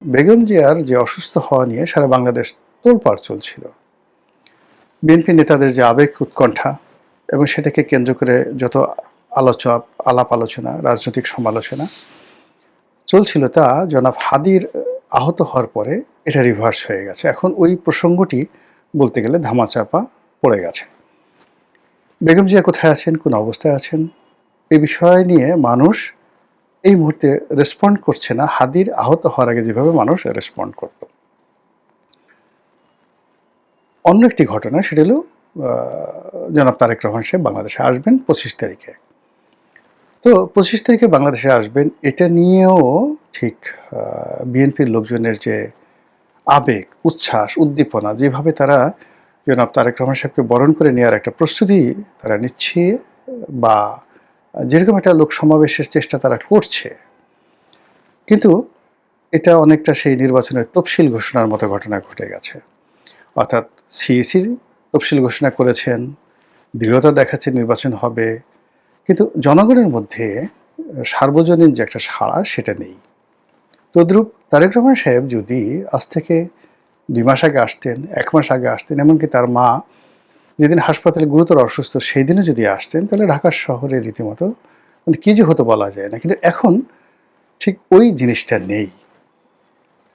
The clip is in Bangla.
বেগম জিয়ার যে অসুস্থ হওয়া নিয়ে সারা বাংলাদেশ তোলপাড় চলছিল। বিএনপি নেতাদের যে আবেগ উৎকণ্ঠা এবং সেটাকে কেন্দ্র করে যত আলাপ আলোচনা, রাজনৈতিক সমালোচনা চলছিল, তা জনাব হাদির আহত হওয়ার পরে এটা রিভার্স হয়ে গেছে। এখন ওই প্রসঙ্গটি বলতে গেলে ধামাচাপা পড়ে গেছে। বেগম জিয়া কোথায় আছেন, কোন অবস্থায় আছেন, এই বিষয় নিয়ে মানুষ এই মুহূর্তে রেসপন্ড করছে না হাদির আহত হওয়ার আগে যেভাবে মানুষ রেসপন্ড করত। অন্য একটি ঘটনা, সেটা হলো জনাব তারেক রহমান সাহেব বাংলাদেশে আসবেন 25 তারিখে। তো 25 তারিখে বাংলাদেশে আসবেন, এটা নিয়েও ঠিক বিএনপির লোকজনের যে আবেগ, উচ্ছ্বাস, উদ্দীপনা, যেভাবে তারা জনাব তারেক রহমান সাহেবকে বরণ করে নেওয়ার একটা প্রস্তুতি তারা নিচ্ছে, বা যেরকম একটা লোক সমাবেশের চেষ্টা তারা করছে, কিন্তু এটা অনেকটা সেই নির্বাচনের তফসিল ঘোষণার মতো ঘটনা ঘটে গেছে। অর্থাৎ সিইসি তফসিল ঘোষণা করেছেন, দৃঢ়তা দেখাচ্ছে নির্বাচন হবে, কিন্তু জনগণের মধ্যে সার্বজনীন যে একটা সাড়া, সেটা নেই। তদ্রূপ তারেক রহমান সাহেব যদি আজ থেকে 2 মাস আগে আসতেন, 1 মাস আগে আসতেন, এমনকি তার মা যেদিন হাসপাতালে গুরুতর অসুস্থ সেই দিনও যদি আসতেন, তাহলে ঢাকা শহরে রীতিমতো মানে কী যে হতো বলা যায় না। কিন্তু এখন ঠিক ওই জিনিসটা নেই।